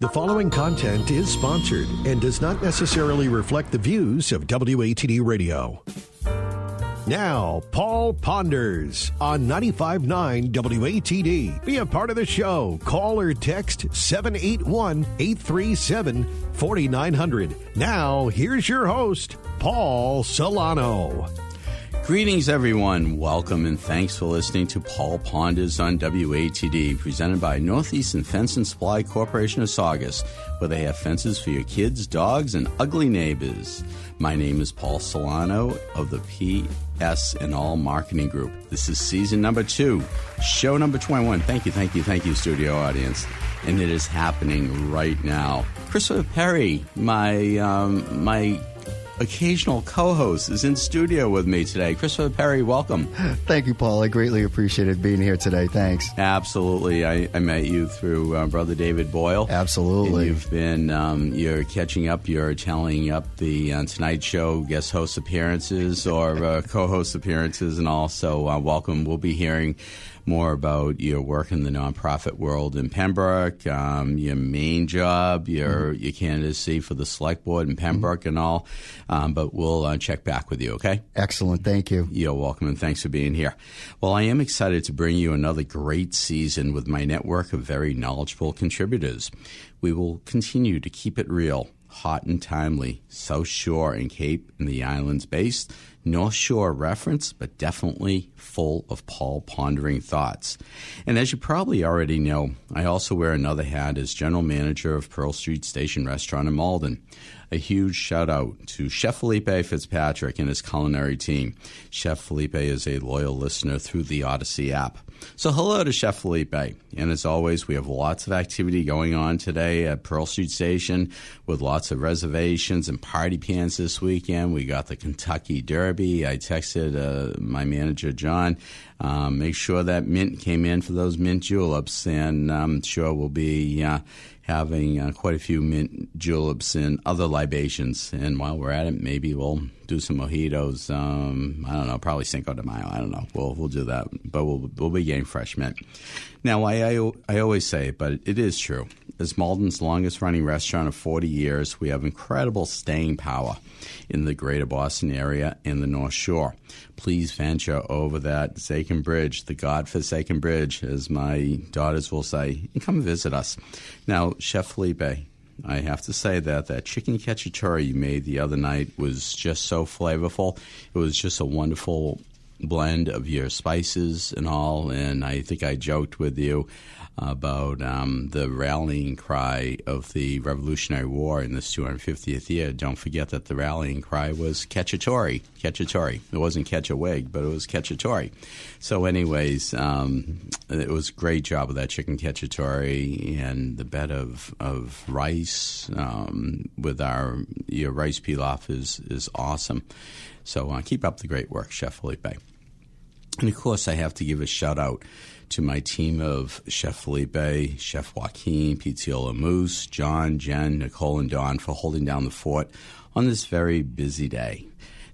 The following content is sponsored and does not necessarily reflect the views of WATD Radio. Now, Paul Ponders on 95.9 WATD. Be a part of the show. Call or text 781-837-4900. Now, here's your host, Paul Solano. Greetings, everyone. Welcome and thanks for listening to Paul Ponders on WATD, presented by Northeastern Fence and Supply Corporation of Saugus, where they have fences for your kids, dogs, and ugly neighbors. My name is Paul Solano of the PS&All Marketing Group. This is season number 2, show number 21. Thank you, studio audience. And it is happening right now. Christopher Perry, my occasional co-host, is in studio with me today. Christopher Perry, welcome. Thank you, Paul. I greatly appreciated being here today. Thanks. Absolutely. I met you through Brother David Boyle. Absolutely. And you've been, you're catching up, you're tallying up the Tonight Show guest host appearances or co-host appearances and all. So welcome. We'll be hearing more about your work in the nonprofit world in Pembroke, your main job, your candidacy for the select board in Pembroke and all. But we'll check back with you, okay? Excellent. Thank you. You're welcome, and thanks for being here. Well, I am excited to bring you another great season with my network of very knowledgeable contributors. We will continue to keep it real, hot and timely, South Shore and Cape and the Islands based, North Shore reference, but definitely full of Paul pondering thoughts. And as you probably already know, I also wear another hat as general manager of Pearl Street Station Restaurant in Malden. A huge shout out to Chef Felipe Fitzpatrick and his culinary team. Chef Felipe is a loyal listener through the Odyssey app. So hello to Chef Felipe. And as always, we have lots of activity going on today at Pearl Street Station with lots of reservations and party pans this weekend. We got the Kentucky Derby. I texted my manager, John, make sure that mint came in for those mint juleps. And I'm sure we'll be having quite a few mint juleps and other libations. And while we're at it, maybe we'll do some mojitos. I don't know, probably Cinco de Mayo. I don't know. We'll do that, but we'll be getting fresh mint. Now, I always say it, but it is true. As Malden's longest-running restaurant of 40 years, we have incredible staying power in the greater Boston area and the North Shore. Please venture over that Zakin Bridge, the God-forsaken bridge, as my daughters will say, and come visit us. Now, Chef Felipe, I have to say that chicken cacciatore you made the other night was just so flavorful. It was just a wonderful blend of your spices and all, and I think I joked with you about the rallying cry of the Revolutionary War in this 250th year. Don't forget that the rallying cry was cacciatore. Cacciatore. It wasn't catch a wig, but it was cacciatore. So anyways, it was a great job of that chicken cacciatore and the bed of rice with your rice pilaf is awesome. So keep up the great work, Chef Felipe. And of course, I have to give a shout out to my team of Chef Felipe, Chef Joaquin, Pizziola Moose, John, Jen, Nicole, and Don for holding down the fort on this very busy day.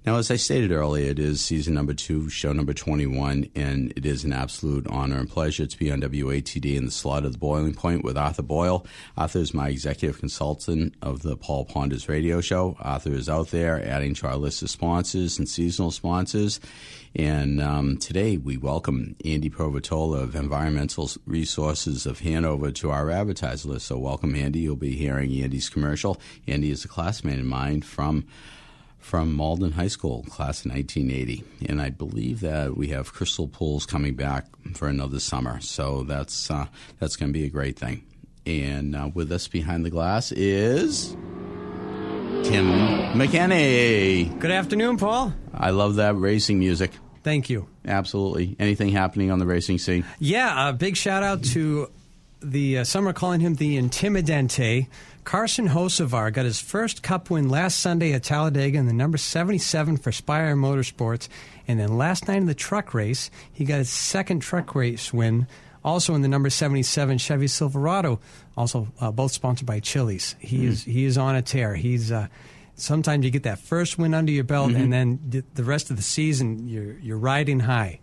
Now, as I stated earlier, it is season number 2, show number 21, and it is an absolute honor and pleasure to be on WATD in the slot of the Boiling Point with Arthur Boyle. Arthur is my executive consultant of the Paul Ponders radio show. Arthur is out there adding to our list of sponsors and seasonal sponsors. And today we welcome Andy Provatola of Environmental Resources of Hanover to our advertiser list. So welcome, Andy. You'll be hearing Andy's commercial. Andy is a classmate of mine from Malden High School, class of 1980. And I believe that we have Crystal Pools coming back for another summer. So that's going to be a great thing. And with us behind the glass is Tim McKinney. Good afternoon, Paul. I love that racing music. Thank you. Absolutely. Anything happening on the racing scene? Yeah, a big shout out to some are calling him the Intimidante. Carson Hocevar got his first Cup win last Sunday at Talladega in the number 77 for Spire Motorsports. And then last night in the truck race, he got his second truck race win, also in the number 77 Chevy Silverado, also both sponsored by Chili's. He is on a tear. He's sometimes you get that first win under your belt, and then the rest of the season you're riding high.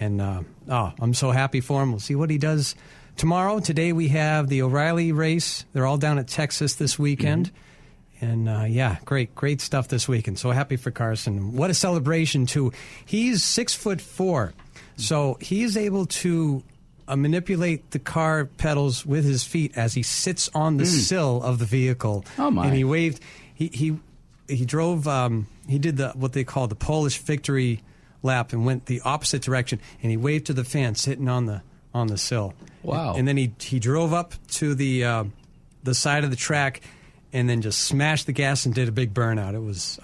And I'm so happy for him. We'll see what he does today we have the O'Reilly race. They're all down at Texas this weekend. And, great stuff this weekend. So happy for Carson. What a celebration, too. He's 6'4", so he's able to manipulate the car pedals with his feet as he sits on the sill of the vehicle. Oh, my. And he waved. He drove, he did what they call the Polish victory lap and went the opposite direction, and he waved to the fan sitting on the sill. Wow. And then he drove up to the side of the track and then just smashed the gas and did a big burnout. It was,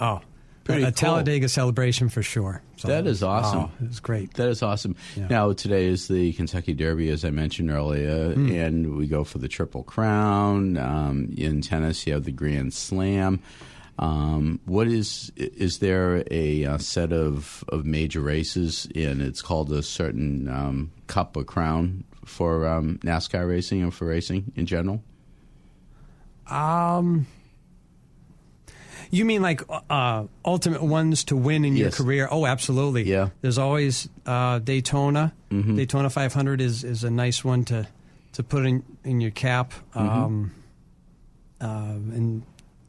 Pretty a cool. Talladega celebration for sure. So, That is awesome. It was great. That is awesome. Yeah. Now, today is the Kentucky Derby, as I mentioned earlier, and we go for the Triple Crown. In tennis, you have the Grand Slam. Is there a set of major races, and it's called a certain cup or crown for NASCAR racing or for racing in general? You mean like ultimate ones to win in your Yes. career? Oh, absolutely. Yeah. There's always Daytona. Daytona 500 is a nice one to put in your cap. And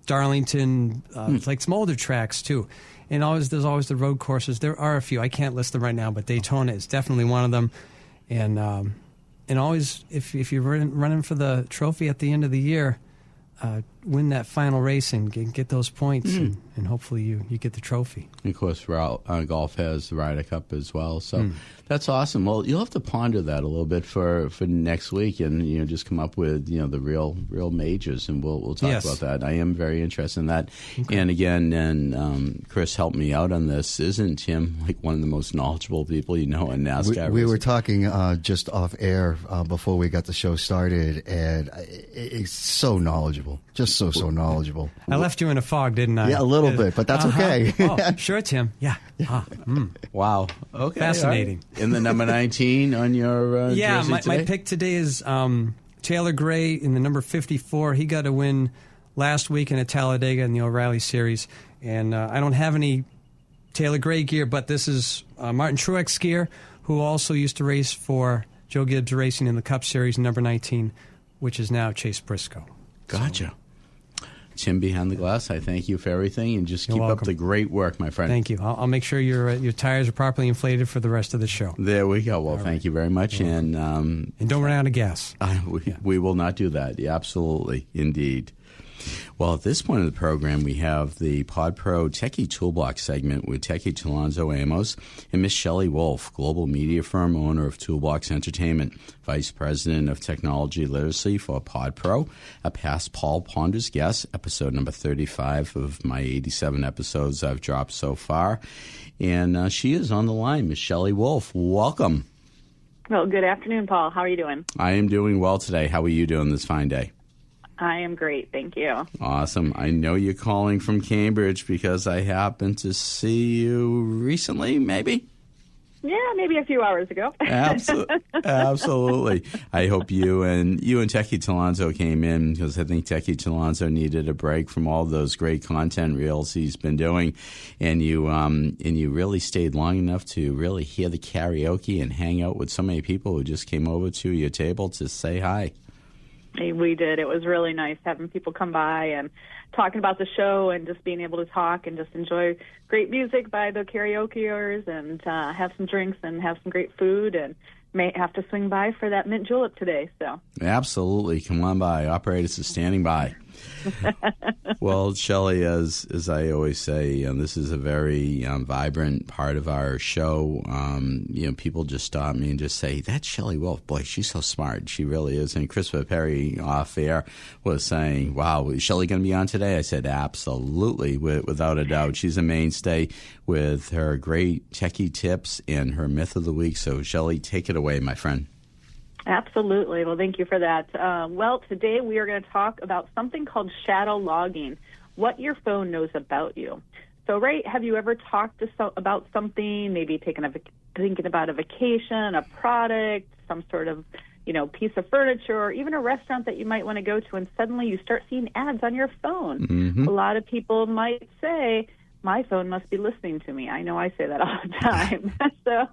Darlington, like some older tracks too. And there's always the road courses. There are a few. I can't list them right now, but Daytona is definitely one of them. And always, if you're running for the trophy at the end of the year, win that final race and get those points, and hopefully you get the trophy. Of course, golf has the Ryder Cup as well, so that's awesome. Well, you'll have to ponder that a little bit for next week, and just come up with the real majors, and we'll talk about that. I am very interested in that. Okay. And again, Chris helped me out on this. Isn't Tim like one of the most knowledgeable people in NASCAR? We were talking just off air before we got the show started, and it's so knowledgeable, just so knowledgeable. I left you in a fog, didn't I? Yeah, a little bit, but that's okay. Oh, sure, Tim. Yeah. Wow. Okay. Fascinating. Right. In the number 19 on your jersey today? My pick today is Taylor Gray in the number 54. He got a win last week in a Talladega in the O'Reilly Series. And I don't have any Taylor Gray gear, but this is Martin Truex gear, who also used to race for Joe Gibbs Racing in the Cup Series, number 19, which is now Chase Briscoe. Gotcha. Tim behind the glass, I thank you for everything, and just You're keep welcome. up the great work, my friend. Thank you. I'll make sure your tires are properly inflated for the rest of the show. There we go. Well, thank you very much. And don't run out of gas. We will not do that. Yeah, absolutely. Indeed. Well, at this point of the program, we have the Pod Pro Techie Toolbox segment with Techie Talonzo Amos and Miss Shelley Wolf, global media firm owner of Toolbox Entertainment, vice president of technology literacy for Pod Pro, a past Paul Ponders guest, episode number 35 of my 87 episodes I've dropped so far. And she is on the line, Miss Shelley Wolf. Welcome. Well, good afternoon, Paul. How are you doing? I am doing well today. How are you doing this fine day? I am great, thank you. Awesome. I know you're calling from Cambridge because I happened to see you recently, maybe? Yeah, maybe a few hours ago. Absolutely. I hope you and Techie Talonzo came in because I think Techie Talonzo needed a break from all those great content reels he's been doing, and you really stayed long enough to really hear the karaoke and hang out with so many people who just came over to your table to say hi. We did. It was really nice having people come by and talking about the show and just being able to talk and just enjoy great music by the karaokeers and have some drinks and have some great food, and may have to swing by for that mint julep today. So absolutely. Come on by. Operators are standing by. Well, Shelley, as I always say, this is a very vibrant part of our show. People just stop me and just say, "That's Shelley Wolf. Boy, she's so smart. She really is." And Christopher Perry off air was saying, "Wow, is Shelley going to be on today?" I said, "Absolutely, without a doubt. She's a mainstay with her great techie tips and her myth of the week." So, Shelley, take it away, my friend. Absolutely. Well, thank you for that. Today we are going to talk about something called shadow logging, what your phone knows about you. So, have you ever talked about something, maybe thinking about a vacation, a product, some sort of, piece of furniture, or even a restaurant that you might want to go to, and suddenly you start seeing ads on your phone? Mm-hmm. A lot of people might say, my phone must be listening to me. I know I say that all the time. So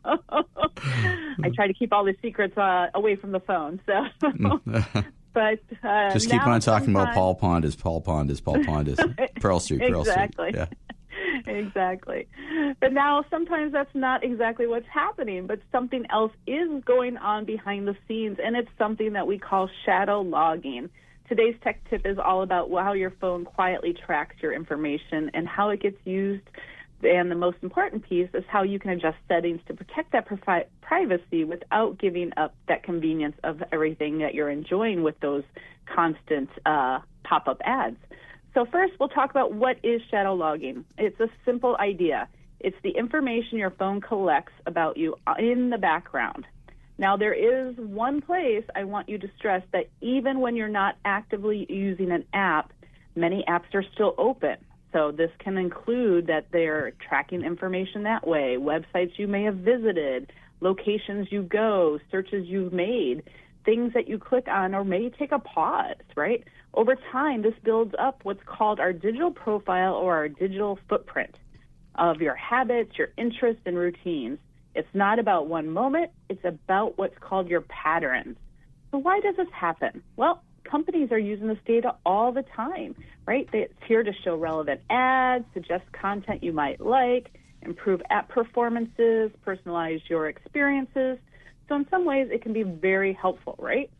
I try to keep all the secrets away from the phone. So, but just keep on talking about Paul Ponders, Paul Ponders, Paul Ponders, Pearl Street, Pearl exactly. Street. Yeah. Exactly. But now sometimes that's not exactly what's happening, but something else is going on behind the scenes, and it's something that we call shadow logging. Today's tech tip is all about how your phone quietly tracks your information and how it gets used. And the most important piece is how you can adjust settings to protect that privacy without giving up that convenience of everything that you're enjoying with those constant pop-up ads. So first, we'll talk about what is shadow logging. It's a simple idea. It's the information your phone collects about you in the background. Now, there is one place I want you to stress that even when you're not actively using an app, many apps are still open. So this can include that they're tracking information that way, websites you may have visited, locations you go, searches you've made, things that you click on or may take a pause, right? Over time, this builds up what's called our digital profile or our digital footprint of your habits, your interests, and routines. It's not about one moment. It's about what's called your patterns. So why does this happen? Well, companies are using this data all the time, right? It's here to show relevant ads, suggest content you might like, improve app performances, personalize your experiences. So in some ways, it can be very helpful, right?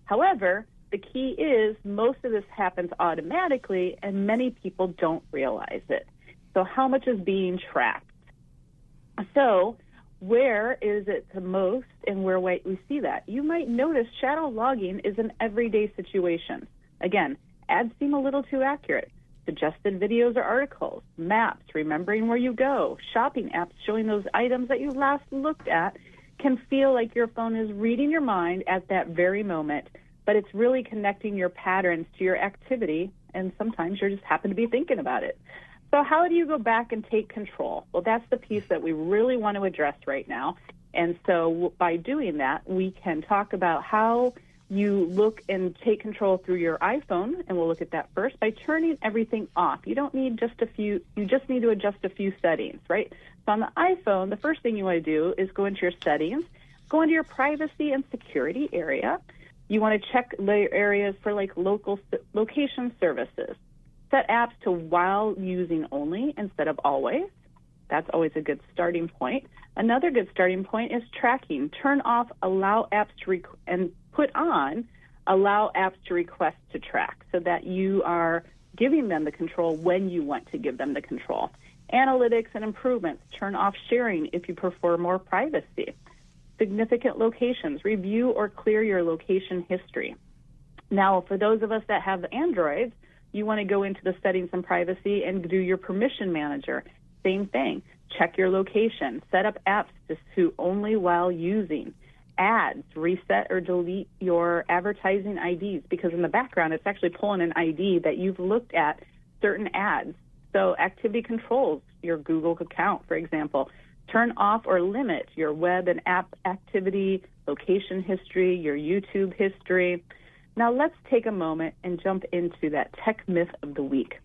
However, the key is most of this happens automatically, and many people don't realize it. So how much is being tracked? So where is it the most and where we see that? You might notice shadow logging is an everyday situation. Again, ads seem a little too accurate. Suggested videos or articles, maps, remembering where you go, shopping apps showing those items that you last looked at can feel like your phone is reading your mind at that very moment, but it's really connecting your patterns to your activity, and sometimes you just happen to be thinking about it. So how do you go back and take control? Well, that's the piece that we really want to address right now. And so by doing that, we can talk about how you look and take control through your iPhone, and we'll look at that first by turning everything off. You don't need you just need to adjust a few settings, right? So on the iPhone, the first thing you want to do is go into your settings, go into your privacy and security area. You want to check the areas for like location services. Set apps to while using only instead of always. That's always a good starting point. Another good starting point is tracking. Turn off allow apps to and put on allow apps to request to track so that you are giving them the control when you want to give them the control. Analytics and improvements. Turn off sharing if you prefer more privacy. Significant locations. Review or clear your location history. Now, for those of us that have Androids, you want to go into the settings and privacy and do your permission manager. Same thing. Check your location. Set up apps to only while using. Ads. Reset or delete your advertising IDs because in the background it's actually pulling an ID that you've looked at certain ads. So activity controls, your Google account, for example. Turn off or limit your web and app activity, location history, your YouTube history. Now let's take a moment and jump into that tech myth of the week.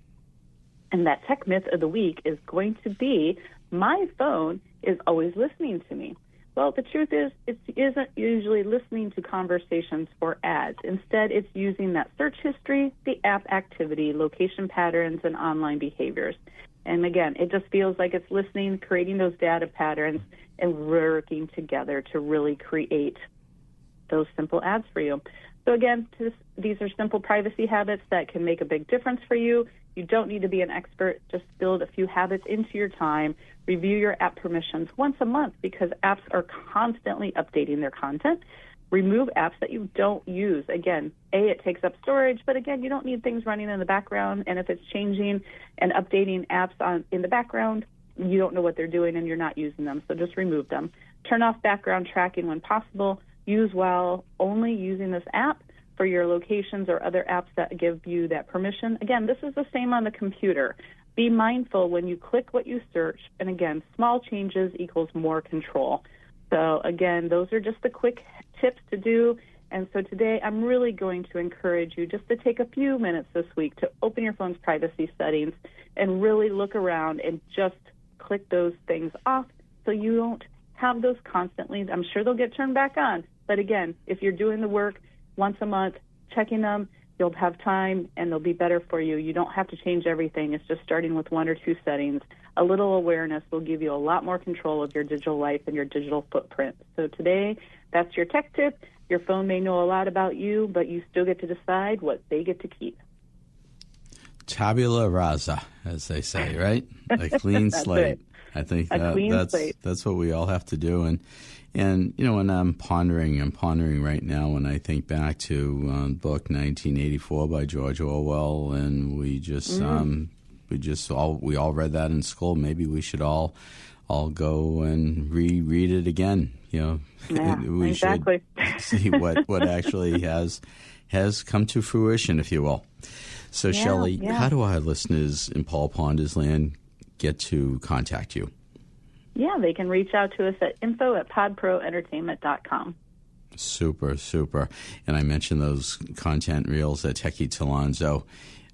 And that tech myth of the week is going to be, my phone is always listening to me. Well, the truth is, it isn't usually listening to conversations or ads. Instead, it's using that search history, the app activity, location patterns, and online behaviors. And again, it just feels like it's listening, creating those data patterns, and working together to really create those simple ads for you. So again, these are simple privacy habits that can make a big difference for you. You don't need to be an expert. Just build a few habits into your time. Review your app permissions once a month because apps are constantly updating their content. Remove apps that you don't use. Again, it takes up storage, but again, you don't need things running in the background. And if it's changing and updating apps in the background, you don't know what they're doing and you're not using them. So just remove them. Turn off background tracking when possible. Use while only using this app for your locations or other apps that give you that permission. Again, this is the same on the computer. Be mindful when you click what you search. And again, small changes equals more control. So again, those are just the quick tips to do. And so today I'm really going to encourage you just to take a few minutes this week to open your phone's privacy settings and really look around and just click those things off so you don't have those constantly. I'm sure they'll get turned back on. But again, if you're doing the work once a month, checking them, you'll have time and they'll be better for you. You don't have to change everything. It's just starting with 1 or 2 settings. A little awareness will give you a lot more control of your digital life and your digital footprint. So today, that's your tech tip. Your phone may know a lot about you, but you still get to decide what they get to keep. Tabula rasa, as they say, right? A clean slate. It. I think slate. That's what we all have to do. And you know, when I'm pondering right now when I think back to book 1984 by George Orwell, and we all read that in school. Maybe we should all go and reread it again. You know, we exactly. should see what actually has come to fruition, if you will. So, Shelley, how do our listeners in Paul Ponders land get to contact you? Yeah, they can reach out to us at info@podproentertainment.com. Super. And I mentioned those content reels that Techie Talonzo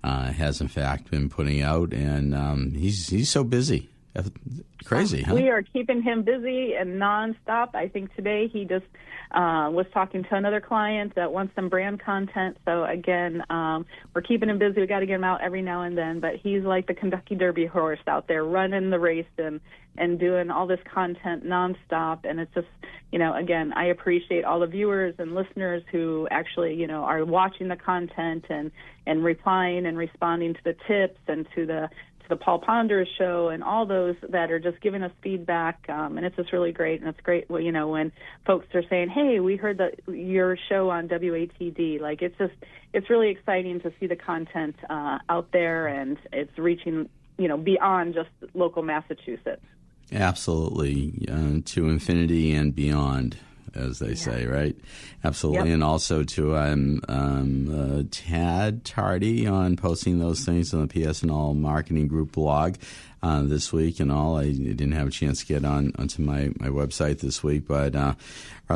has, in fact, been putting out, and he's so busy. Crazy, huh? We are keeping him busy and nonstop. I think today he just was talking to another client that wants some brand content. So, again, we're keeping him busy. We got to get him out every now and then. But he's like the Kentucky Derby horse out there running the race and doing all this content nonstop. And it's just, you know, again, I appreciate all the viewers and listeners who actually, you know, are watching the content and replying and responding to the tips and to the Paul Ponders show and all those that are just giving us feedback, and it's just really great. And it's great, you know, when folks are saying, "Hey, we heard your show on WATD." Like, it's really exciting to see the content out there, and it's reaching, you know, beyond just local Massachusetts. Absolutely, to infinity and beyond, as they say, right? Absolutely. Yep. And also to Tad tardy on posting those things on the PS&All Marketing Group blog this week and all. I didn't have a chance to get onto my website this week, but our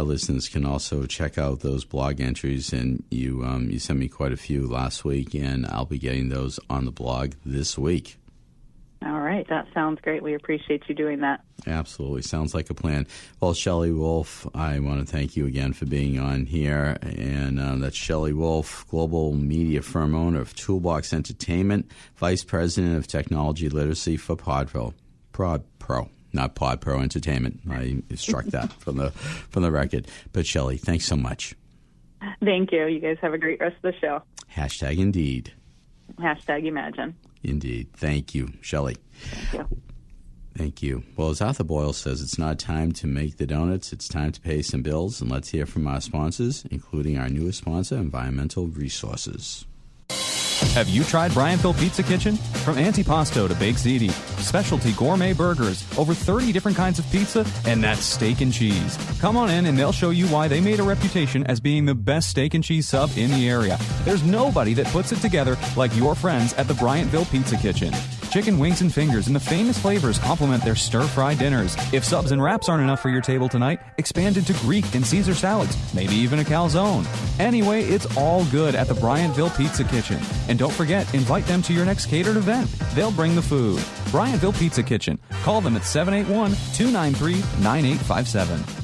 listeners can also check out those blog entries, and you sent me quite a few last week, and I'll be getting those on the blog this week. All right. That sounds great. We appreciate you doing that. Absolutely. Sounds like a plan. Well, Shelley Wolf, I want to thank you again for being on here. And that's Shelley Wolf, global media firm owner of Toolbox Entertainment, vice president of technology literacy for PodPro. Not PodPro Entertainment. I struck that from the record. But Shelley, thanks so much. Thank you. You guys have a great rest of the show. Hashtag indeed. Hashtag imagine. Indeed. Thank you, Shelley. Thank you. Well, as Arthur Boyle says, it's not time to make the donuts. It's time to pay some bills. And let's hear from our sponsors, including our newest sponsor, Environmental Resources. Have you tried Bryantville Pizza Kitchen? From antipasto to baked ziti, specialty gourmet burgers, over 30 different kinds of pizza, and that's steak and cheese. Come on in and they'll show you why they made a reputation as being the best steak and cheese sub in the area. There's nobody that puts it together like your friends at the Bryantville Pizza Kitchen. Chicken wings and fingers and the famous flavors complement their stir-fry dinners. If subs and wraps aren't enough for your table tonight, expand into Greek and Caesar salads, maybe even a calzone. Anyway, it's all good at the Bryantville Pizza Kitchen. And don't forget, invite them to your next catered event. They'll bring the food. Bryantville Pizza Kitchen. Call them at 781-293-9857.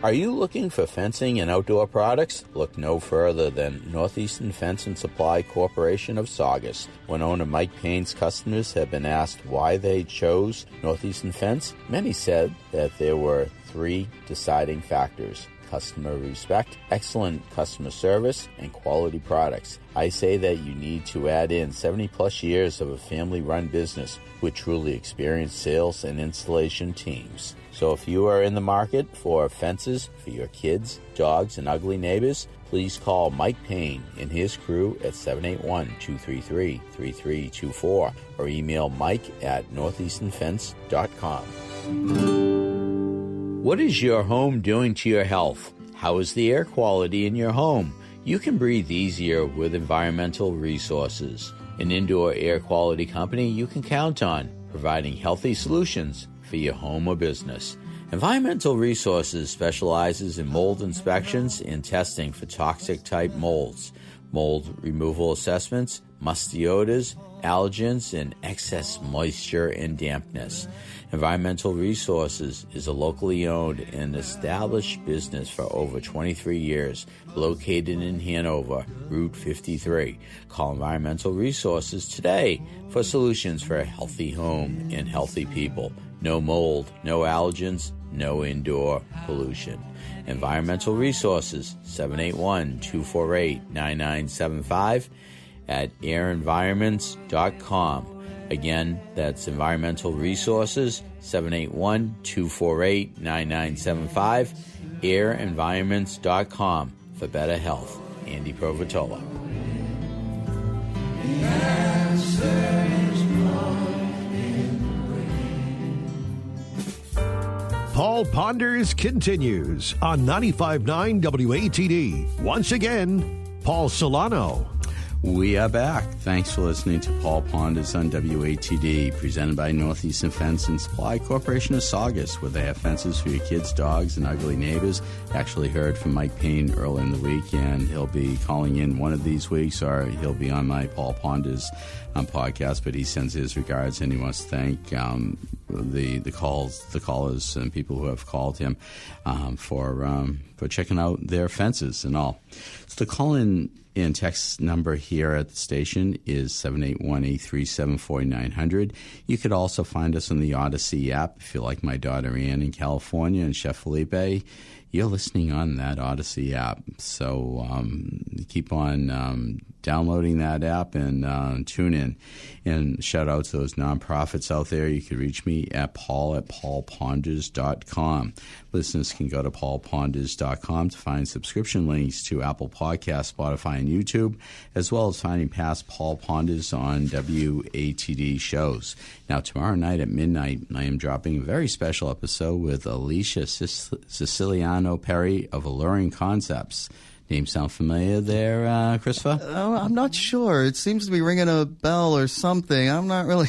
Are you looking for fencing and outdoor products? Look no further than Northeastern Fence and Supply Corporation of Saugus. When owner Mike Payne's customers have been asked why they chose Northeastern Fence, many said that there were 3 deciding factors: customer respect, excellent customer service, and quality products. I say that you need to add in 70-plus years of a family-run business with truly experienced sales and installation teams. So if you are in the market for fences for your kids, dogs, and ugly neighbors, please call Mike Payne and his crew at 781-233-3324 or email mike@northeasternfence.com. What is your home doing to your health? How is the air quality in your home? You can breathe easier with Environmental Resources, an indoor air quality company you can count on, providing healthy solutions for your home or business. Environmental Resources specializes in mold inspections and testing for toxic-type molds, mold removal assessments, musty odors, allergens, and excess moisture and dampness. Environmental Resources is a locally owned and established business for over 23 years, located in Hanover, Route 53. Call Environmental Resources today for solutions for a healthy home and healthy people. No mold, no allergens, no indoor pollution. Environmental Resources, 781-248-9975 at airenvironments.com. Again, that's Environmental Resources, 781-248-9975, airenvironments.com for better health. Andy Provatola. Paul Ponders continues on 95.9 WATD. Once again, Paul Solano. We are back. Thanks for listening to Paul Ponders on WATD, presented by Northeastern Fence and Supply Corporation of Saugus, where they have fences for your kids, dogs, and ugly neighbors. Actually heard from Mike Payne early in the week, and he'll be calling in one of these weeks, or he'll be on my Paul Ponders podcast, but he sends his regards, and he wants to thank the callers and people who have called him for checking out their fences and all. So the call-in and text number here at the station is 781-837-4900. You could also find us on the Odyssey app if you like my daughter Ann in California and Chef Felipe. You're listening on that Odyssey app. So keep on downloading that app and tune in. And shout out to those nonprofits out there. You can reach me at paul@paulponders.com. Listeners can go to paulponders.com to find subscription links to Apple Podcasts, Spotify, and YouTube, as well as finding past Paul Ponders on WATD shows. Now, tomorrow night at midnight, I am dropping a very special episode with Alicia Siciliano Perry of Alluring Concepts. Name sound familiar there, Christopher? I'm not sure. It seems to be ringing a bell or something. I'm not really...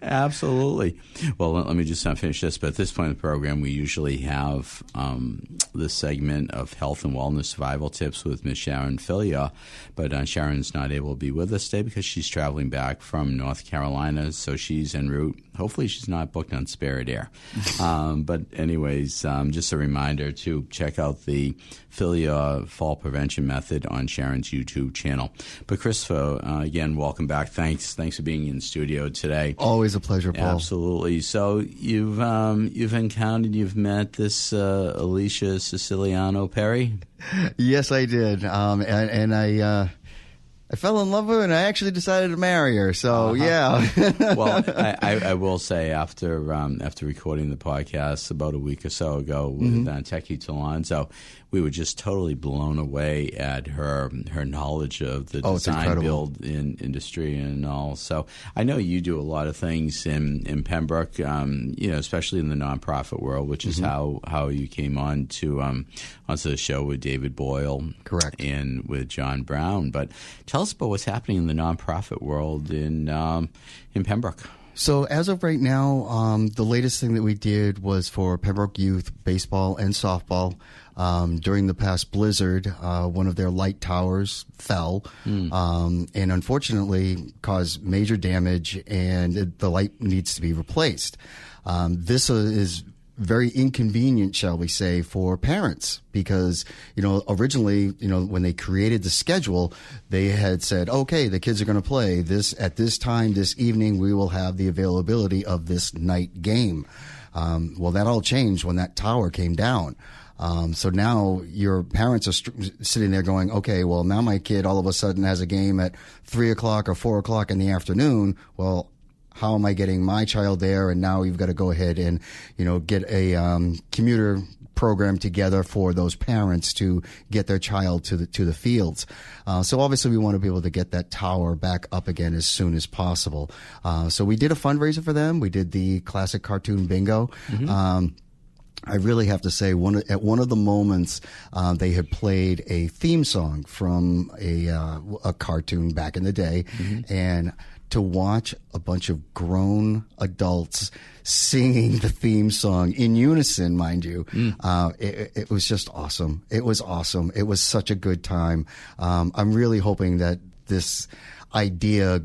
Absolutely. Well, let me just finish this. But at this point in the program, we usually have this segment of health and wellness survival tips with Ms. Sharon Filia. But Sharon's not able to be with us today because she's traveling back from North Carolina, so she's en route. Hopefully she's not booked on Spirit Air. But anyways, just a reminder to check out the Filia Fall Prevention Method on Sharon's YouTube channel. But Christopher, again, welcome back. Thanks for being in studio today. Always a pleasure, Paul. Absolutely. So you've met this Alicia Siciliano Perry? Yes, I did. And I fell in love with her, and I actually decided to marry her. So, yeah. Well, I will say after recording the podcast about a week or so ago with Techie Talonzo, we were just totally blown away at her knowledge of the design build industry and all. So I know you do a lot of things in Pembroke, especially in the nonprofit world, which is how you came on to onto the show with David Boyle, correct, and with John Brown. But tell us about what's happening in the nonprofit world in Pembroke. So as of right now, the latest thing that we did was for Pembroke Youth baseball and softball. During the past blizzard, one of their light towers fell and unfortunately caused major damage, and the light needs to be replaced. This is very inconvenient, shall we say, for parents because, originally, when they created the schedule, they had said, okay, the kids are going to play this at this time, this evening, we will have the availability of this night game. Well, that all changed when that tower came down. So now your parents are sitting there going, okay, well, now my kid all of a sudden has a game at 3 o'clock or 4 o'clock in the afternoon. Well, how am I getting my child there? And now you've got to go ahead and, get a commuter program together for those parents to get their child to the fields. So obviously we want to be able to get that tower back up again as soon as possible. So we did a fundraiser for them. We did the classic cartoon bingo. I really have to say, at one of the moments, they had played a theme song from a cartoon back in the day, and to watch a bunch of grown adults singing the theme song in unison, mind you, it was just awesome. It was awesome. It was such a good time. I'm really hoping that this idea,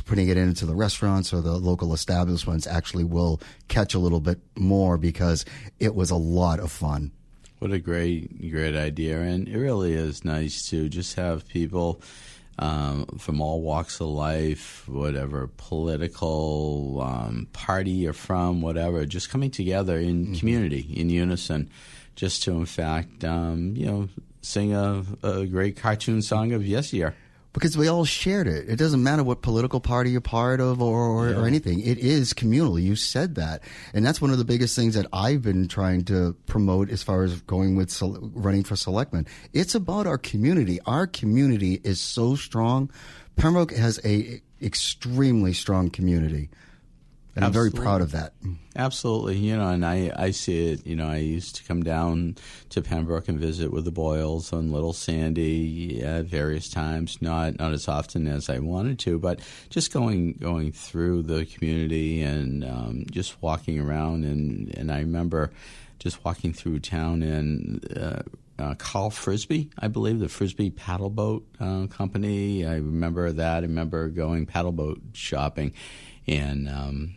putting it into the restaurants or the local establishments actually will catch a little bit more, because it was a lot of fun. What a great idea. And it really is nice to just have people from all walks of life, whatever political party you're from, whatever, just coming together in community, in unison, just to, in fact, sing a great cartoon song of yesteryear. Because we all shared it. It doesn't matter what political party you're part of or anything. It is communal. You said that. And that's one of the biggest things that I've been trying to promote as far as going with running for selectman. It's about our community. Our community is so strong. Pembroke has a extremely strong community. And I'm very proud of that. Absolutely. And I see it. I used to come down to Pembroke and visit with the Boyles on Little Sandy at various times, not as often as I wanted to, but just going through the community and just walking around. And I remember just walking through town and Carl Frisbee, I believe, the Frisbee Paddle Boat Company. I remember that. I remember going paddle boat shopping. And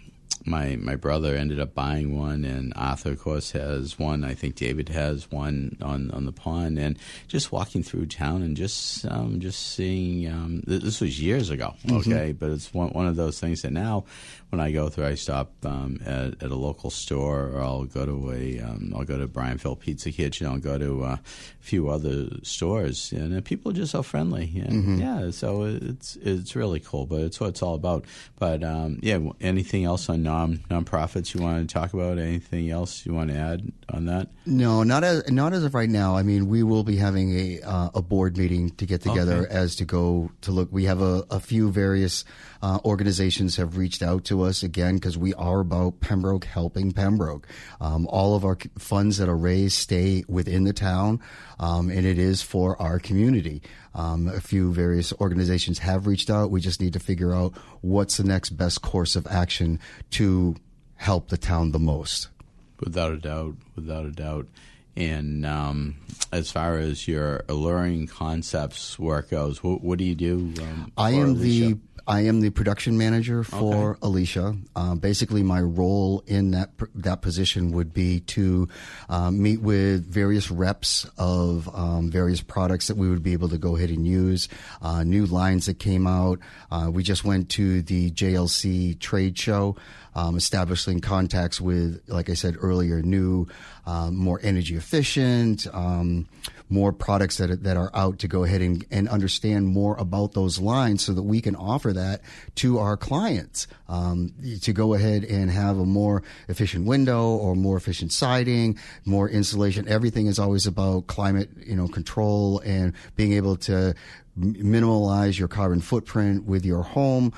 my brother ended up buying one, and Arthur, of course, has one. I think David has one on the pond. And just walking through town and just seeing. This was years ago, okay, but it's one of those things that now, when I go through, I stop at a local store, or I'll go to Brian Phil Pizza Kitchen. I'll go to a few other stores, and people are just so friendly. And so it's really cool. But it's what it's all about. But anything else on nonprofits you want to talk about? Anything else you want to add on that? No, not as of right now. I mean, we will be having a board meeting to get together as to go to look. We have a few various organizations have reached out to us again, because we are about Pembroke helping Pembroke. All of our funds that are raised stay within the town, and it is for our community. A few various organizations have reached out. We just need to figure out what's the next best course of action to help the town the most. Without a doubt. And as far as your Alluring Concepts work goes, what do you do? I am the production manager for Alicia. Basically, my role in that position would be to meet with various reps of various products that we would be able to go ahead and use, new lines that came out. We just went to the JLC trade show, establishing contacts with, like I said earlier, new, more energy efficient, more products that are out to go ahead and understand more about those lines, so that we can offer that to our clients, to go ahead and have a more efficient window or more efficient siding, more insulation. Everything is always about climate, control and being able to minimize your carbon footprint with your home.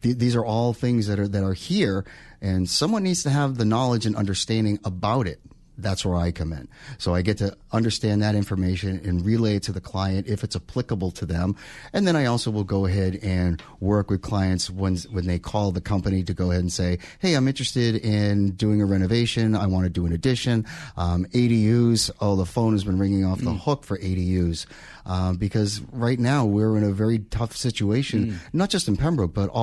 These are all things that are here, and someone needs to have the knowledge and understanding about it. That's where I come in. So I get to understand that information and relay it to the client if it's applicable to them. And then I also will go ahead and work with clients when they call the company to go ahead and say, hey, I'm interested in doing a renovation. I want to do an addition. ADUs. Oh, the phone has been ringing off the hook for ADUs. Because right now we're in a very tough situation, not just in Pembroke, but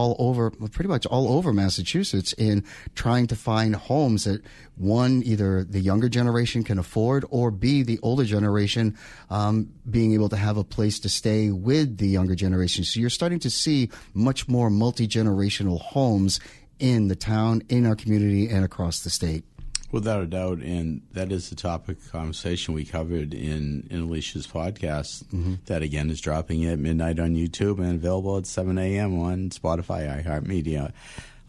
pretty much all over Massachusetts, in trying to find homes that, one, either the younger generation can afford, or B, the older generation being able to have a place to stay with the younger generation. So you're starting to see much more multi-generational homes in the town, in our community, and across the state. Without a doubt, and that is the topic of conversation we covered in Alicia's podcast. That, again, is dropping at midnight on YouTube and available at 7 a.m. on Spotify, iHeartMedia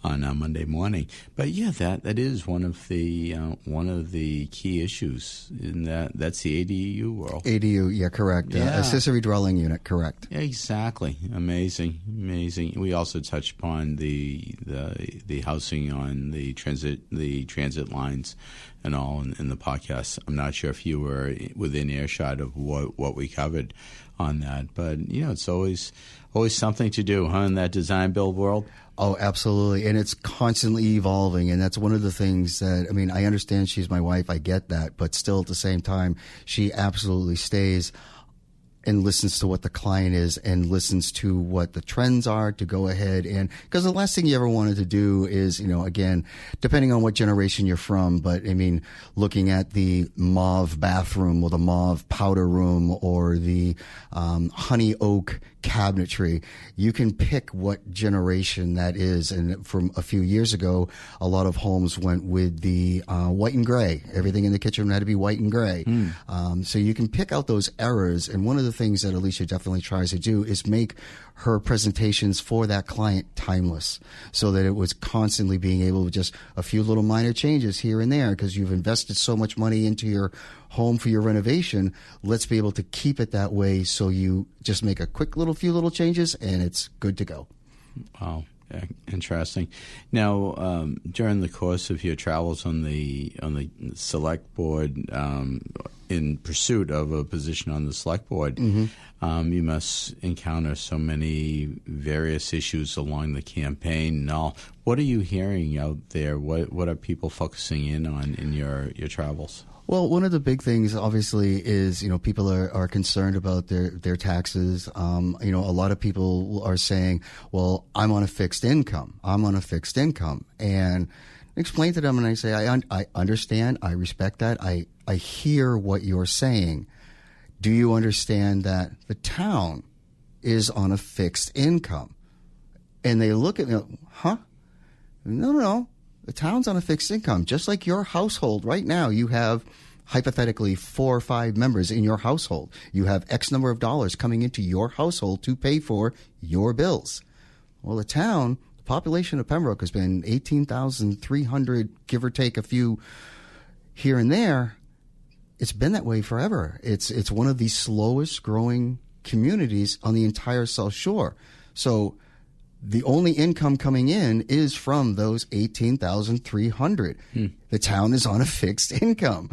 on Monday morning. But yeah, that is one of the key issues in that's the ADU world. ADU, yeah, correct. Accessory dwelling unit, correct. Yeah, exactly. Amazing. We also touched upon the housing on the transit lines and all in the podcast. I'm not sure if you were within earshot of what we covered on that, but it's always something to do, huh, in that design build world. Oh, absolutely. And it's constantly evolving. And that's one of the things that, I understand she's my wife. I get that. But still at the same time, she absolutely stays and listens to what the client is and listens to what the trends are to go ahead. And because the last thing you ever wanted to do is, again, depending on what generation you're from, but looking at the mauve bathroom or the mauve powder room or the honey oak cabinetry, you can pick what generation that is. And from a few years ago, a lot of homes went with the white and gray. Everything in the kitchen had to be white and gray. So you can pick out those errors. And one of the things that Alicia definitely tries to do is make her presentations for that client timeless, so that it was constantly being able to just a few little minor changes here and there, because you've invested so much money into your home for your renovation. Let's be able to keep it that way, so you just make a quick few little changes and it's good to go. Wow. Interesting. Now, during the course of your travels on the select board, in pursuit of a position on the select board, you must encounter so many various issues along the campaign and all. What are you hearing out there? What are people focusing in on in your travels? Well, one of the big things, obviously, is, people are concerned about their taxes. A lot of people are saying, well, I'm on a fixed income. And I explain to them and I say, I understand. I respect that. I hear what you're saying. Do you understand that the town is on a fixed income? And they look at me, huh? No. The town's on a fixed income. Just like your household right now, you have hypothetically 4 or 5 members in your household. You have X number of dollars coming into your household to pay for your bills. Well, the population of Pembroke has been 18,300, give or take a few here and there. It's been that way forever. It's one of the slowest growing communities on the entire South Shore. So the only income coming in is from those 18,300. The town is on a fixed income.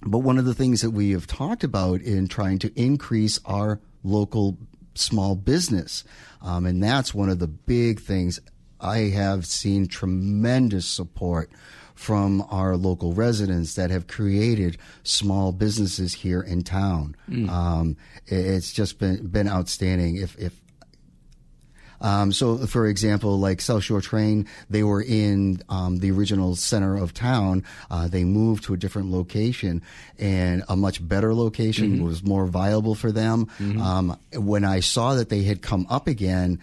But one of the things that we have talked about in trying to increase our local small business, and that's one of the big things. I have seen tremendous support from our local residents that have created small businesses here in town. It's just been outstanding. So, for example, like South Shore Train, they were in the original center of town. They moved to a different location, and a much better location was more viable for them. When I saw that they had come up again,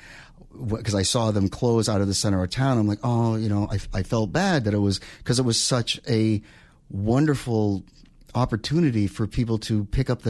because I saw them close out of the center of town, I'm like, I felt bad that it was because it was such a wonderful opportunity for people to pick up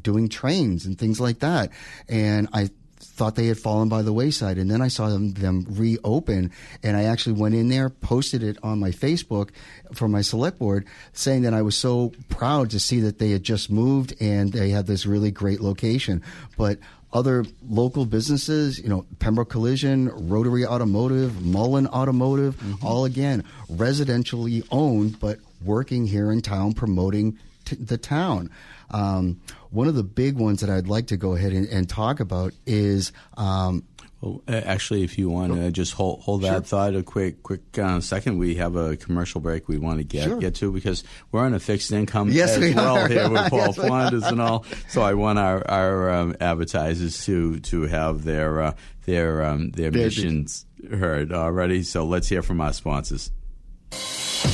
doing trains and things like that. And I thought they had fallen by the wayside, and then I saw them reopen, and I actually went in there, posted it on my Facebook for my select board, saying that I was so proud to see that they had just moved and they had this really great location. But other local businesses, Pembroke Collision, Rotary Automotive, Mullen Automotive, all again residentially owned, but working here in town, promoting the town. One of the big ones that I'd like to go ahead and talk about is Well, actually, if you want to just hold that thought a quick second, we have a commercial break we want to get to, because we're on a fixed income as well here with Paul Flanders and all. So I want our advertisers to have their missions heard already. So let's hear from our sponsors.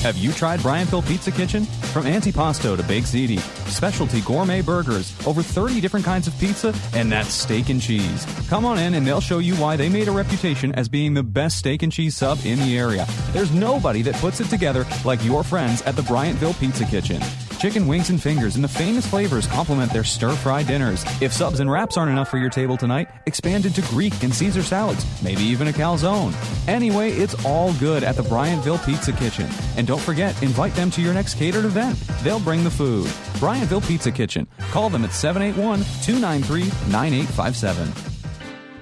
Have you tried Bryantville Pizza Kitchen? From antipasto to baked ziti, specialty gourmet burgers, over 30 different kinds of pizza, and that's steak and cheese. Come on in and they'll show you why they made a reputation as being the best steak and cheese sub in the area. There's nobody that puts it together like your friends at the Bryantville Pizza Kitchen. Chicken wings and fingers and the famous flavors complement their stir-fry dinners. If subs and wraps aren't enough for your table tonight, expand into Greek and Caesar salads, maybe even a calzone. Anyway, it's all good at the Bryantville Pizza Kitchen. And don't forget, invite them to your next catered event. They'll bring the food. Bryantville Pizza Kitchen. Call them at 781-293-9857.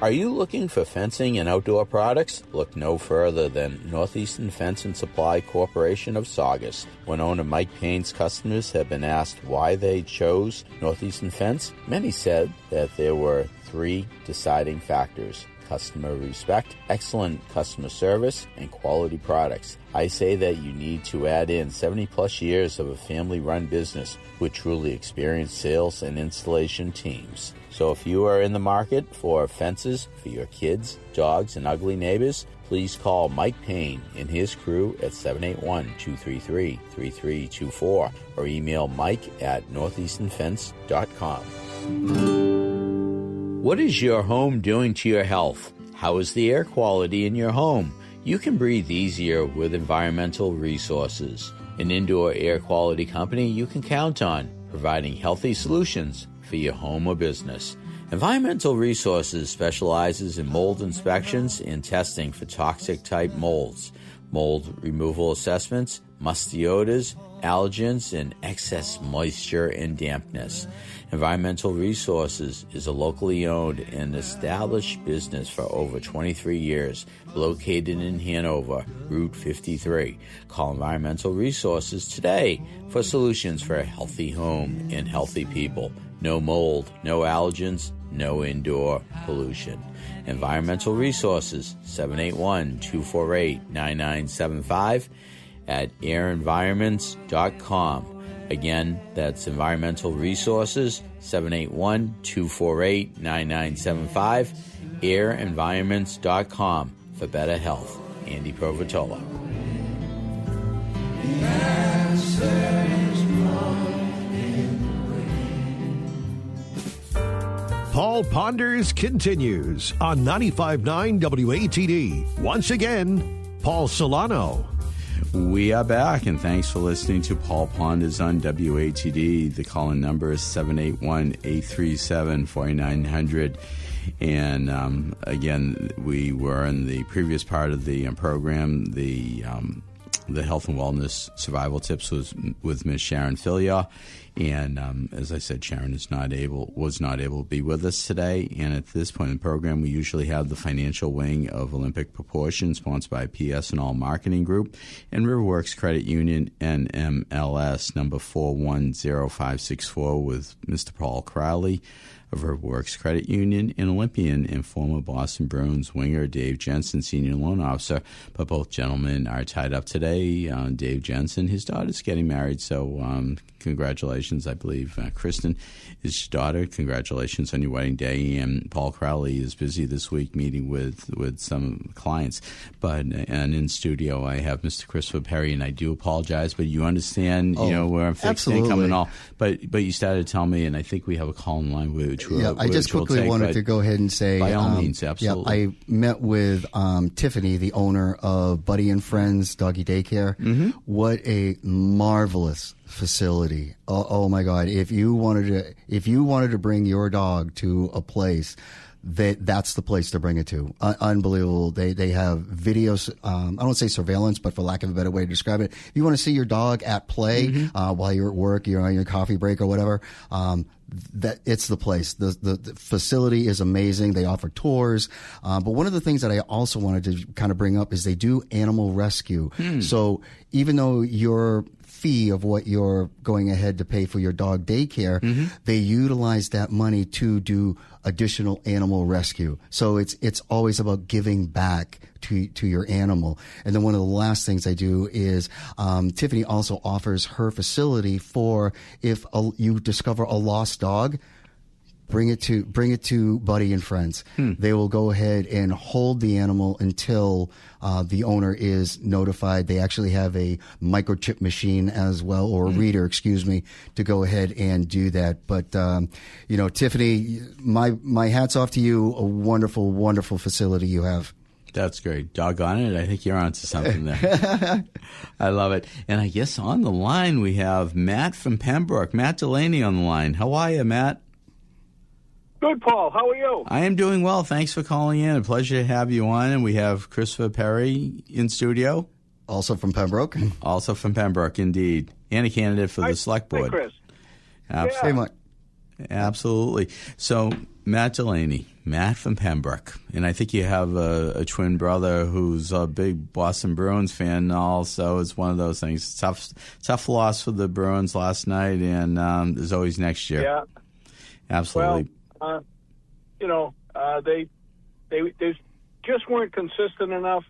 Are you looking for fencing and outdoor products? Look no further than Northeastern Fence and Supply Corporation of Saugus. When owner Mike Payne's customers have been asked why they chose Northeastern Fence, many said that there were 3 deciding factors: customer respect, excellent customer service, and quality products. I say that you need to add in 70-plus years of a family-run business with truly experienced sales and installation teams. So if you are in the market for fences for your kids, dogs, and ugly neighbors, please call Mike Payne and his crew at 781-233-3324 or email mike@northeasternfence.com. What is your home doing to your health? How is the air quality in your home? You can breathe easier with Environmental Resources, an indoor air quality company you can count on, providing healthy solutions for your home or business. Environmental Resources specializes in mold inspections and testing for toxic-type molds, mold removal assessments, musty odors, allergens, and excess moisture and dampness. Environmental Resources is a locally owned and established business for over 23 years, located in Hanover, Route 53. Call Environmental Resources today for solutions for a healthy home and healthy people. No mold, no allergens, no indoor pollution. Environmental Resources, 781-248-9975 at airenvironments.com. Again, that's Environmental Resources, 781-248-9975, airenvironments.com for better health. Andy Provatola. Paul Ponders continues on 95.9 WATD. Once again, Paul Solano. We are back, and thanks for listening to Paul Ponders on WATD. The call-in number is 781-837-4900. And again, we were in the previous part of the program, the Health and Wellness Survival Tips was with Ms. Sharon Filyaw. And as I said, Sharon was not able to be with us today. And at this point in the program, we usually have the financial wing of Olympic Proportion, sponsored by PS&All Marketing Group, and Riverworks Credit Union, NMLS number 410564, with Mr. Paul Crowley of Riverworks Credit Union, and Olympian and former Boston Bruins winger Dave Jensen, Senior Loan Officer. But both gentlemen are tied up today. Dave Jensen, his daughter's getting married, so congratulations. I believe Kristen is your daughter. Congratulations on your wedding day. And Paul Crowley is busy this week meeting with some clients. And in studio, I have Mr. Christopher Perry, and I do apologize, but you understand, where I'm fixing income and all. But you started to tell me, and I think we have a call in line which I just quickly wanted to go ahead and say, by all means, absolutely. Yeah, I met with Tiffany, the owner of Buddy and Friends Doggy Daycare. Mm-hmm. What a marvelous facility! Oh my God! If you wanted to bring your dog to a place, that's the place to bring it to. Unbelievable. They have videos. I don't say surveillance, but for lack of a better way to describe it, if you want to see your dog at play while you're at work, you're on your coffee break or whatever. That it's the place. The facility is amazing. They offer tours. But one of the things that I also wanted to kind of bring up is they do animal rescue. So even though your fee of what you're going ahead to pay for your dog daycare, they utilize that money to do additional animal rescue. So it's always about giving back to your animal. And then one of the last things I do is Tiffany also offers her facility for if you discover a lost dog, bring it to Buddy and Friends. They will go ahead and hold the animal until the owner is notified. They actually have a microchip machine as well, or a reader, to go ahead and do that. But Tiffany, my hat's off to you. A wonderful, wonderful facility you have. That's great. Doggone it. I think you're onto something there. I love it. And I guess on the line we have Matt from Pembroke. Matt Delaney on the line. How are you, Matt? Good, Paul. How are you? I am doing well. Thanks for calling in. A pleasure to have you on. And we have Christopher Perry in studio. Also from Pembroke. Also from Pembroke, indeed. And a candidate for the select board. Hi, Chris. Absolutely. Hey, Mike. Absolutely. So Matt Delaney, Matt from Pembroke. And I think you have a twin brother who's a big Boston Bruins fan also. It's one of those things. Tough loss for the Bruins last night, and there's always next year. Yeah. Absolutely. Well, they just weren't consistent enough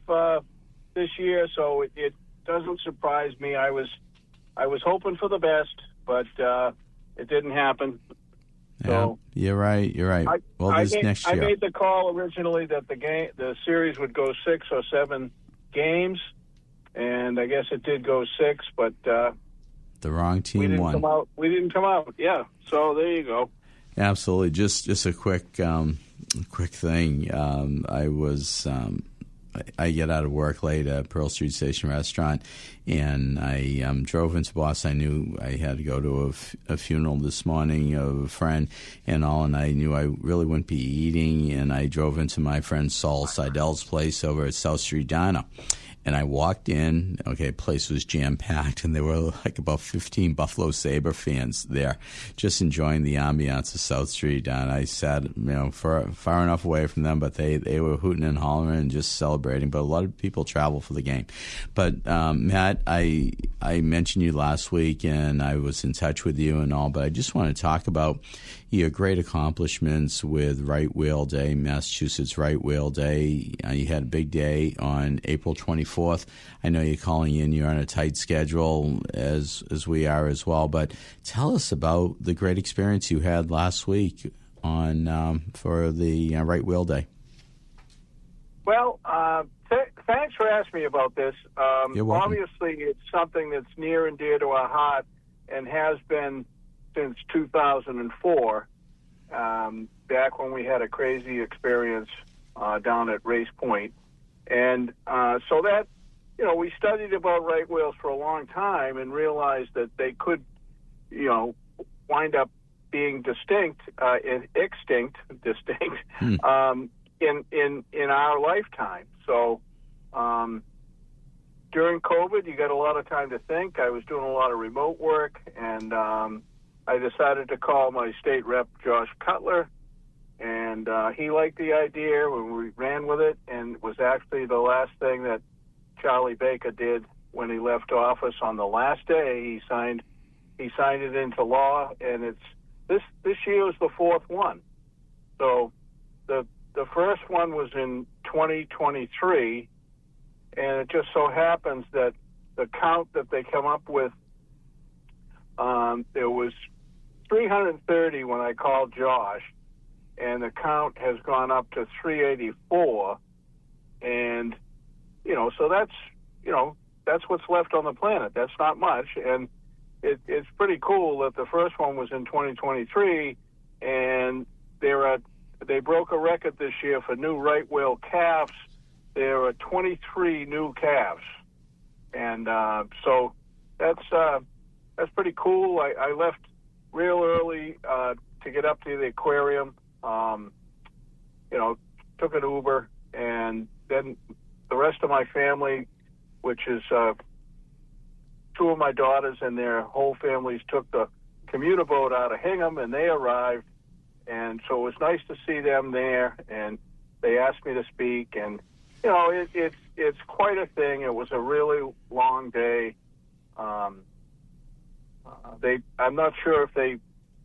this year, so it doesn't surprise me. I was hoping for the best, but it didn't happen. So you're right. Next year. I made the call originally that the series would go 6 or 7 games, and I guess it did go 6, but the wrong team won. We didn't come out. Yeah. So there you go. Absolutely. Just a quick thing. I get out of work late at Pearl Street Station Restaurant, and I drove into Boston. I knew I had to go to a funeral this morning of a friend and all, and I knew I really wouldn't be eating, and I drove into my friend Saul Seidel's place over at South Street Diner. And I walked in, place was jam-packed, and there were like about 15 Buffalo Sabre fans there just enjoying the ambiance of South Street. And I sat, far enough away from them, but they were hooting and hollering and just celebrating. But a lot of people travel for the game. But, Matt, I mentioned you last week, and I was in touch with you and all, but I just want to talk about your great accomplishments with Right Whale Day, Massachusetts Right Whale Day. You had a big day on April 24th. I know you're calling in. You're on a tight schedule, as we are as well. But tell us about the great experience you had last week on for the Right Whale Day. Well, thanks for asking me about this. You're welcome. Obviously, it's something that's near and dear to our heart and has been since 2004, back when we had a crazy experience down at Race Point. And so that, we studied about right whales for a long time and realized that they could, wind up being extinct, in our lifetime. So during COVID, you got a lot of time to think. I was doing a lot of remote work, and I decided to call my state rep, Josh Cutler, and he liked the idea when we ran with it, and it was actually the last thing that Charlie Baker did when he left office. On the last day, he signed it into law, and it's this year was the 4th one. So the first one was in 2023, and it just so happens that the count that they come up with, there was 330 when I called Josh, and the count has gone up to 384, and so that's what's left on the planet. That's not much, and it's pretty cool that the first one was in 2023, and they broke a record this year for new right whale calves. There are 23 new calves, and so that's pretty cool. I left real early to get up to the aquarium. Took an Uber, and then the rest of my family, which is 2 of my daughters and their whole families, took the commuter boat out of Hingham, and they arrived. And so it was nice to see them there, and they asked me to speak, and it's quite a thing. It was a really long day. I'm not sure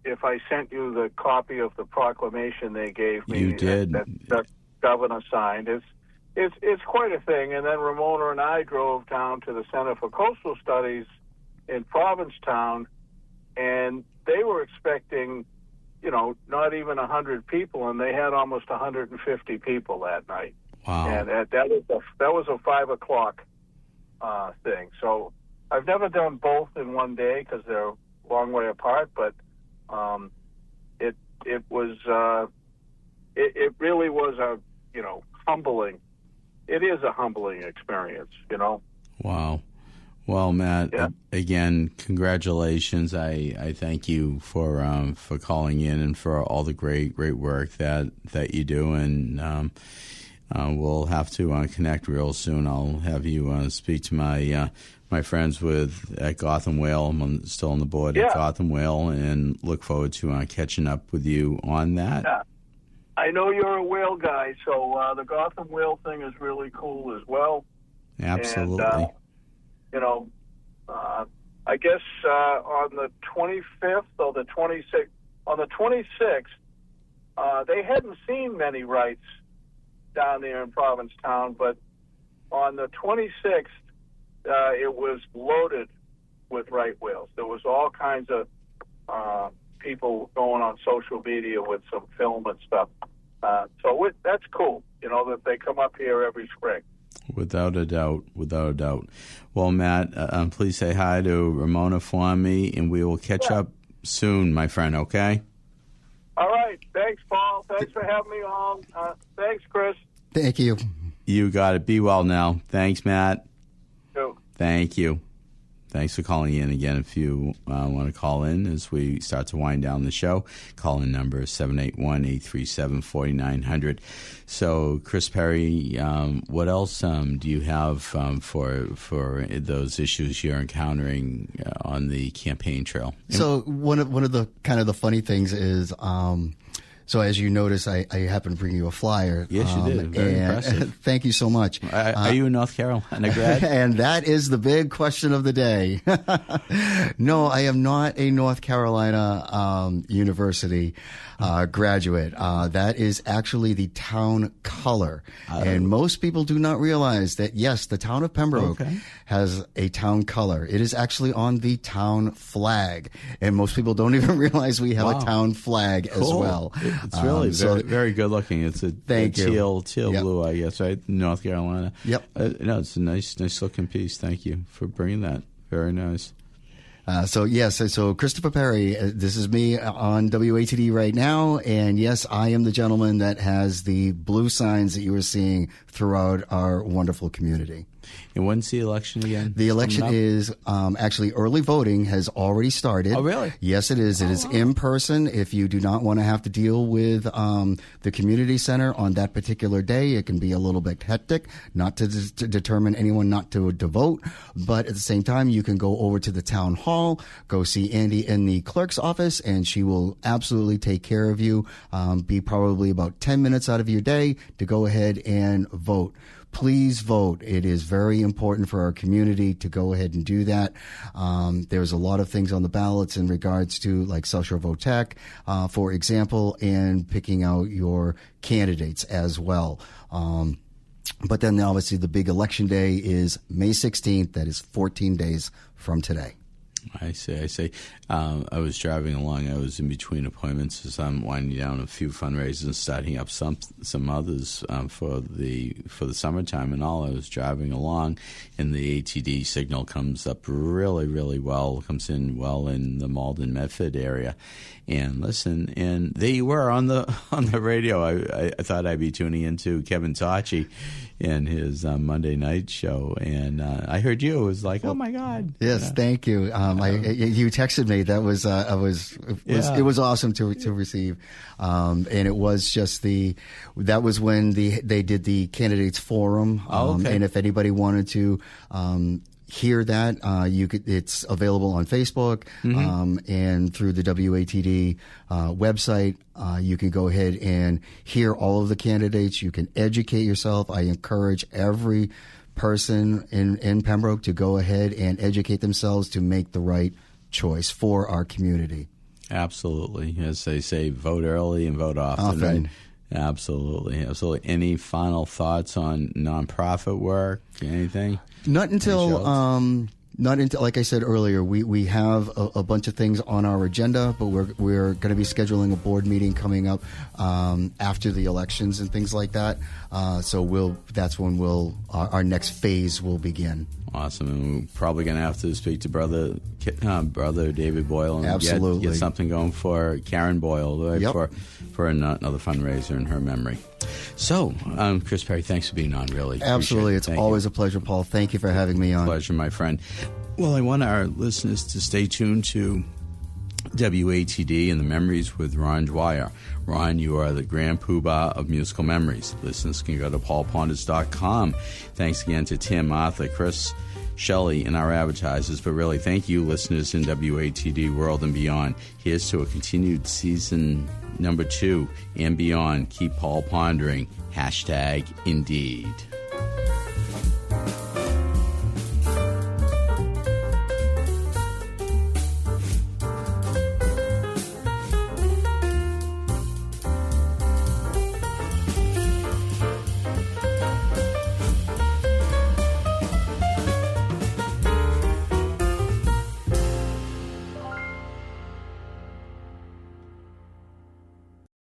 if I sent you the copy of the proclamation they gave me. You did. That governor signed. It's quite a thing. And then Ramona and I drove down to the Center for Coastal Studies in Provincetown, and they were expecting, not even 100 people, and they had almost 150 people that night. Wow. And that was a 5 o'clock thing. So I've never done both in one day because they're a long way apart, but it really was a humbling. It is a humbling experience, Wow. Well, Matt, again, congratulations. I thank you for calling in and for all the great work that you do, and we'll have to connect real soon. I'll have you speak to my friends at Gotham Whale. I'm still on the board at Gotham Whale, and look forward to catching up with you on that. Yeah. I know you're a whale guy, so the Gotham whale thing is really cool as well. Absolutely. And, I guess on the 25th or the 26th, on the 26th, they hadn't seen many rights down there in Provincetown, but on the 26th, it was loaded with right whales. There was all kinds of people going on social media with some film and stuff. So that's cool, that they come up here every spring. Without a doubt. Well, Matt, please say hi to Ramona for me, and we will catch up soon, my friend, okay? All right. Thanks, Paul. Thanks for having me on. Thanks, Chris. Thank you. You got it. Be well now. Thanks, Matt. Too. Thank you. Thanks for calling in again. If you want to call in as we start to wind down the show, call-in number 781-837-4900. So, Chris Perry, what else do you have for those issues you're encountering on the campaign trail? So one of the kind of the funny things is, so as you notice, I happen to bring you a flyer. Yes, you did. Very impressive. Thank you so much. Are you a North Carolina grad? And that is the big question of the day. No, I am not a North Carolina University graduate. That is actually the town color. And most people do not realize that, yes, the town of Pembroke has a town color. It is actually on the town flag. And most people don't even realize we have a town flag as well. It's really very good looking. It's a teal blue, I guess, right? North Carolina. Yep. No, it's a nice looking piece. Thank you for bringing that. Very nice. So Christopher Perry, this is me on WATD right now, and yes, I am the gentleman that has the blue signs that you are seeing throughout our wonderful community. And when's the election again? The election is actually early voting has already started. Oh, really? Yes, it is. It is in person. If you do not want to have to deal with the community center on that particular day, it can be a little bit hectic, not to determine anyone not to vote. But at the same time, you can go over to the town hall, go see Andy in the clerk's office, and she will absolutely take care of you. Be probably about 10 minutes out of your day to go ahead and vote. Please vote. It is very important for our community to go ahead and do that. There's a lot of things on the ballots in regards to like social vote tech, for example, and picking out your candidates as well. But then obviously the big election day is May 16th. That is 14 days from today. I see. I was driving along. I was in between appointments as I'm winding down a few fundraisers and starting up some others for the summertime and all. I was driving along, and the ATD signal comes up really well. Comes in well in the Malden Medford area, and listen. And they were on the radio. I thought I'd be tuning into Kevin Tachi in his Monday night show, and I heard you. It was like, oh my God! Yes, thank you. You texted me. That was it was awesome to receive, and it was just that was when they did the candidates forum. And if anybody wanted to hear that, it's available on Facebook, and through the WATD website. You can go ahead and hear all of the candidates. You can educate yourself. I encourage every person in Pembroke to go ahead and educate themselves to make the right choice for our community. Absolutely. As they say, vote early and vote often. Right? Absolutely. Any final thoughts on nonprofit work? Anything? Not until like I said earlier, we have a bunch of things on our agenda, but we're going to be scheduling a board meeting coming up after the elections and things like that. So that's when our next phase will begin. Awesome, and we're probably going to have to speak to brother David Boyle and get something going for Karen Boyle, right? Yep. for another fundraiser in her memory. So, Chris Perry, thanks for being on, really. Absolutely. It's always a pleasure, Paul. Thank you for having me on. Pleasure, my friend. Well, I want our listeners to stay tuned to WATD and the Memories with Ron Dwyer. Ron, you are the grand poobah of musical memories. Listeners can go to paulponders.com. Thanks again to Tim, Arthur, Chris, Shelley, and our advertisers. But really, thank you, listeners in WATD world and beyond. Here's to a continued season Number 2, and beyond, keep Paul pondering. #Indeed.